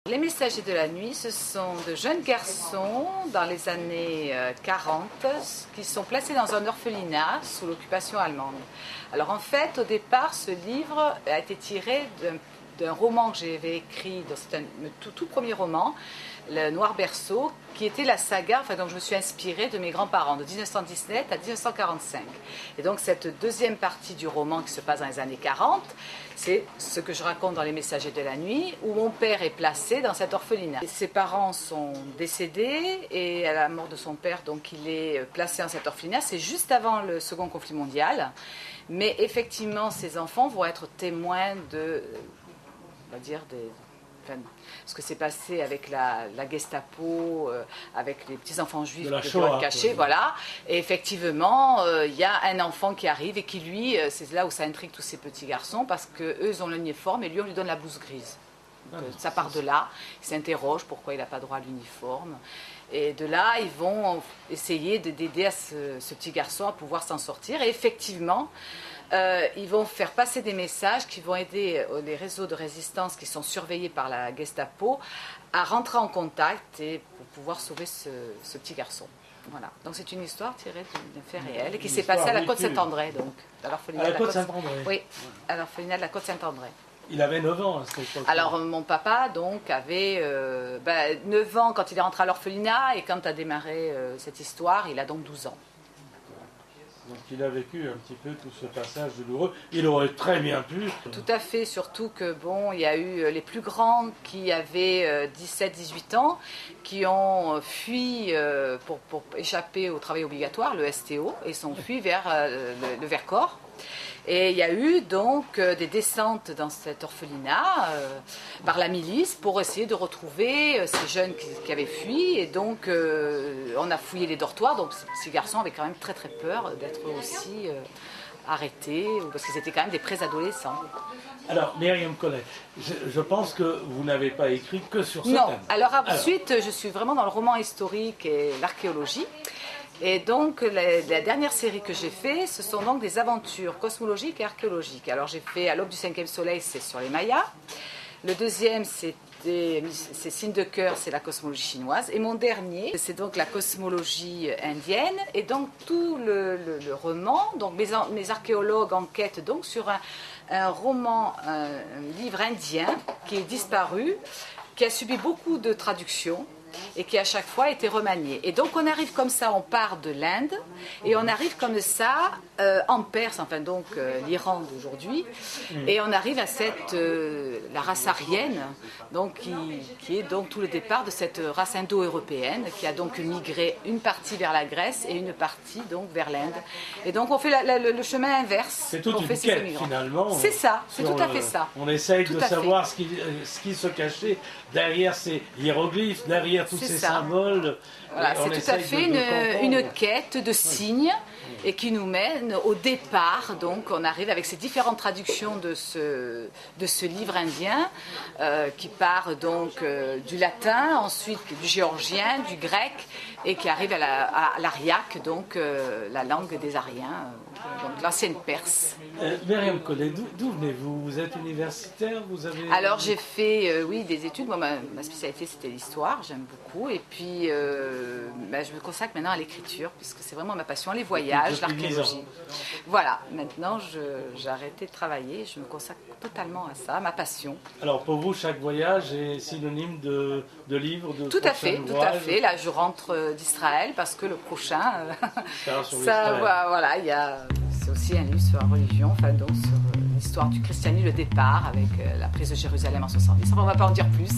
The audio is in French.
Les Messagers de la Nuit, ce sont de jeunes garçons dans les années 40 qui sont placés dans un orphelinat sous l'occupation allemande. Alors en fait, au départ, ce livre a été tiré d'un roman que j'avais écrit, c'est un tout premier roman, Le Noir Berceau, qui était la saga, donc je me suis inspirée de mes grands-parents, de 1917 à 1945. Et donc cette deuxième partie du roman qui se passe dans les années 40, c'est ce que je raconte dans Les Messagers de la Nuit, où mon père est placé dans cet orphelinat. Et ses parents sont décédés, et à la mort de son père, donc il est placé dans cet orphelinat. C'est juste avant le second conflit mondial. Mais effectivement, ces enfants vont être témoins de, on va dire, ce que s'est passé avec la Gestapo, avec les petits-enfants juifs qui doivent être cachés, voilà. Et effectivement, il y a un enfant qui arrive et qui, lui, c'est là où ça intrigue tous ces petits garçons, parce qu'eux, ils ont l'uniforme et lui, on lui donne la blouse grise. Donc, ça part de là, ils s'interrogent pourquoi il n'a pas droit à l'uniforme. Et de là, ils vont essayer d'aider ce petit garçon à pouvoir s'en sortir. Et effectivement, ils vont faire passer des messages qui vont aider les réseaux de résistance qui sont surveillés par la Gestapo à rentrer en contact et pour pouvoir sauver ce petit garçon. Voilà. Donc c'est une histoire tirée d'un fait réel et qui s'est passée à la Côte-Saint-André, donc à l'orphelinat de la Côte-Saint-André. Oui, à l'orphelinat de la Côte-Saint-André. Il avait 9 ans à cette époque. Alors mon papa donc avait 9 ans quand il est rentré à l'orphelinat, et quand a démarré cette histoire, il a donc 12 ans. Donc il a vécu un petit peu tout ce passage douloureux. Il aurait très bien pu. Tout à fait, surtout que bon, il y a eu les plus grands qui avaient 17-18 ans, qui ont fui pour échapper au travail obligatoire, le STO, et sont fuis vers le Vercors. Et il y a eu donc des descentes dans cet orphelinat par la milice pour essayer de retrouver ces jeunes qui avaient fui. Et donc on a fouillé les dortoirs, donc ces garçons avaient quand même très très peur d'être aussi arrêtés, parce qu'ils étaient quand même des préadolescents. Alors Myriam Collet, je pense que vous n'avez pas écrit que sur ce thème. Non, alors ensuite je suis vraiment dans le roman historique et l'archéologie. Et donc, la dernière série que j'ai fait, ce sont donc des aventures cosmologiques et archéologiques. Alors, j'ai fait À l'aube du 5e soleil, c'est sur les Mayas. Le deuxième, c'est Signes de cœur, c'est la cosmologie chinoise. Et mon dernier, c'est donc la cosmologie indienne. Et donc, tout le roman, donc mes archéologues enquêtent donc sur un roman, un livre indien qui est disparu, qui a subi beaucoup de traductions, et qui à chaque fois a été remanié. Et donc on arrive comme ça, on part de l'Inde, et on arrive comme ça en Perse, enfin donc l'Iran d'aujourd'hui, et on arrive à la race aryenne, donc qui est donc tout le départ de cette race indo-européenne, qui a donc migré une partie vers la Grèce et une partie donc vers l'Inde. Et donc on fait le chemin inverse. C'est toute une quête finalement. C'est ça, c'est tout à fait ça. On essaye de savoir ce qui se cachait derrière ces hiéroglyphes, derrière tous ces symboles. Voilà, c'est tout à fait une quête de signes, et qui nous mène au départ. Donc on arrive avec ces différentes traductions de ce livre indien qui part donc du latin, ensuite du géorgien, du grec, et qui arrive à l'ariaque, donc la langue des Ariens, donc l'ancienne Perse. Myriam Collet, d'où venez-vous? Vous êtes universitaire? Alors j'ai fait oui, des études. Moi, ma spécialité c'était l'histoire, j'aime beaucoup, et puis je me consacre maintenant à l'écriture, puisque c'est vraiment ma passion, les voyages, l'archéologie. Voilà, maintenant j'ai arrêté de travailler, je me consacre totalement à ça, ma passion. Alors pour vous, chaque voyage est synonyme de livre, de Tout à fait. Là je rentre d'Israël parce que le prochain, voilà, c'est aussi un livre sur la religion, enfin donc sur l'histoire du christianisme, le départ avec la prise de Jérusalem en 70. Enfin, on ne va pas en dire plus.